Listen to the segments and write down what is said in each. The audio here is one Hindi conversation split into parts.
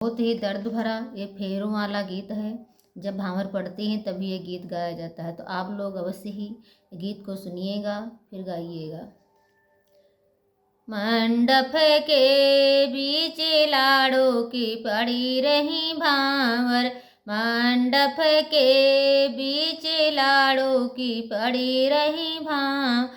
बहुत ही दर्द भरा ये फेरों वाला गीत है। जब भांवर पड़ती हैं तभी ये गीत गाया जाता है। तो आप लोग अवश्य ही गीत को सुनिएगा फिर गाइएगा। मंडप के बीच लाड़ों की पड़ी रही भांवर, मंडप के बीच लाड़ों की पड़ी रही भांव।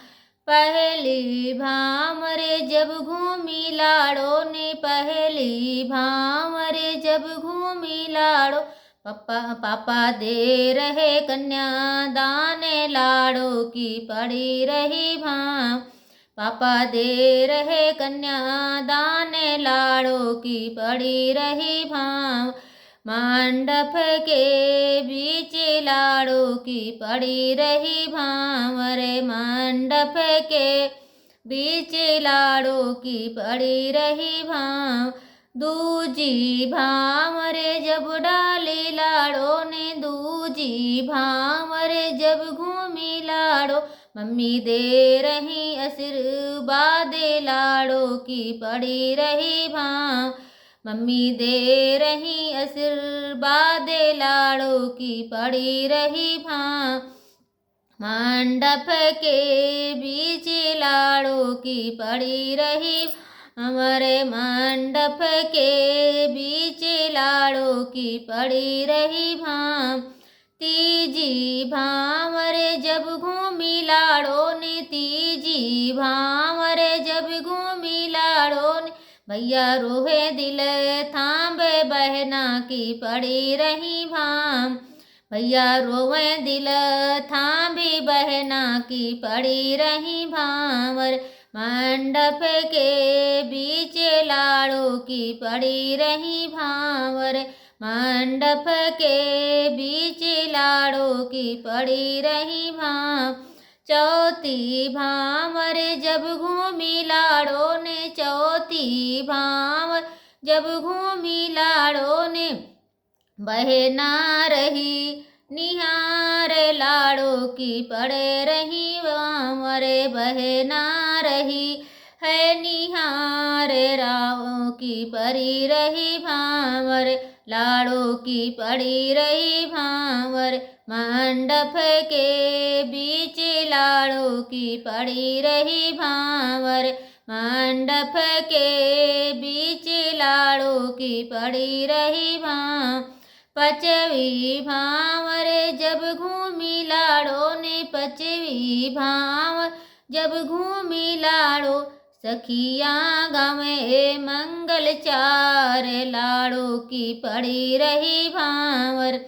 पहली भांवरे जब घूमी लाड़ो ने, पहली भांवरे जब घूमी लाड़ो। पापा दे रहे कन्या दाने लाड़ो की पड़ी रही भांव। पापा दे रहे कन्या दाने लाड़ो की पड़ी रही भांव। मंडप के बीच लाड़ो की पड़ी रही भांवरे, मंडप के बीच लाड़ो की पड़ी रही भांव। दूजी भांवरे जब डाली लाड़ो ने, दूजी भांवरे जब घूमी लाड़ो। मम्मी दे रही आशीर्वाद लाड़ो की पड़ी रही भांव। मम्मी दे रही आशीर्वाद लाड़ो की पड़ी रही भांव। मंडप के बीच लाड़ो की पड़ी रही हमारे, मंडप के बीच लाड़ो की पड़ी रही भांव। तीजी भांवरे जब घूमी लाड़ो ने, तीजी भांवरे जब घूमी लाड़ो ने। भैया रोहे दिल थांबे बहना की पड़ी रही भांव। भैया रोवे दिल थांबी बहना की पड़ी रही भांवर। मंडप के बीच लाड़ो की पड़ी रही भांवर, मंडप के बीच लाड़ो की पड़ी रही भांव। चौथी भांवरे जब घूमी लाड़ो ने, चौथी भांवर जब घूमी लाड़ो ने। बहना रही निहार लाड़ो की पड़े रही भांवरे, बहना रही है निहार रावों की पड़ी रही भांवर। लाड़ो की पड़ी रही भांवर, मंडप के बीच लाड़ो की पड़ी रही भांवर। मंडप के बीच लाड़ो की पड़ी रही भांव। पचवी भांवरे जब घूमी लाड़ो ने, पचवी भांव जब घूमी लाड़ो। सखियाँ गावे मंगल चार लाड़ो की पड़ी रही भांवर।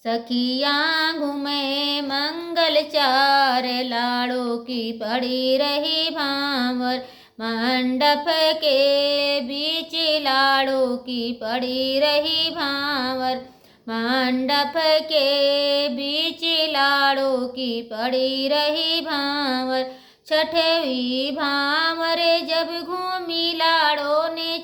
सखियाँ घूमे मंगल चार लाड़ो की पड़ी रही भांवर। मंडप के बीच लाड़ो की पड़ी रही भांवर। मंडप के बीच लाड़ो की पड़ी रही भांवर। छठवीं भांवरे जब घूमी लाड़ो ने,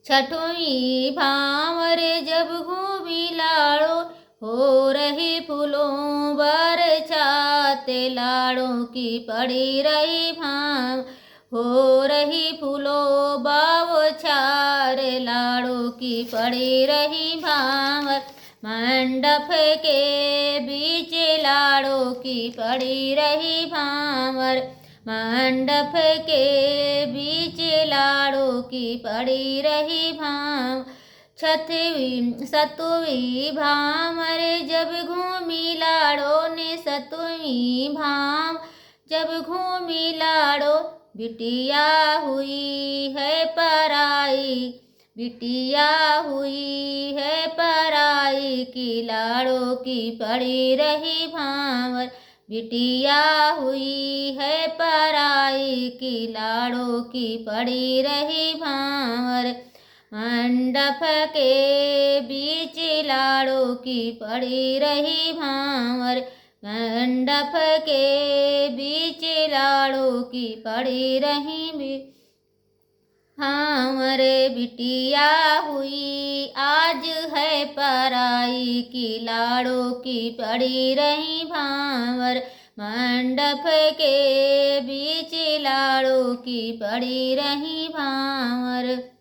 छठवीं भांवरे जब घूमी लाड़ो। हो रही फूलों बरसाते लाड़ों की पड़ी रही भांव। हो रही फूलों बावछार लाड़ो की पड़ी रही भांवर। मंडप के बीच लाड़ो की पड़ी रही भांवर। मंडप के बीच लाड़ो की पड़ी रही भांव। सतवीं भांवरे जब घूमी लाड़ो ने, सतवीं भांव जब घूमी लाड़ो। बिटिया हुई है पराई, बिटिया हुई है पराई की लाड़ो की पड़ी रही भांवर। बिटिया हुई है पराई की लाड़ो की पड़ी रही भांवर। मंडप के बीच लाड़ो की पड़ी रही भांवर। मंडप के बीच लाड़ो की पड़ी रही भांवरे। बिटिया हुई आज है पराई की लाड़ो की पड़ी रही भांवर। मंडप के बीच लाड़ो की पड़ी रही भांवर।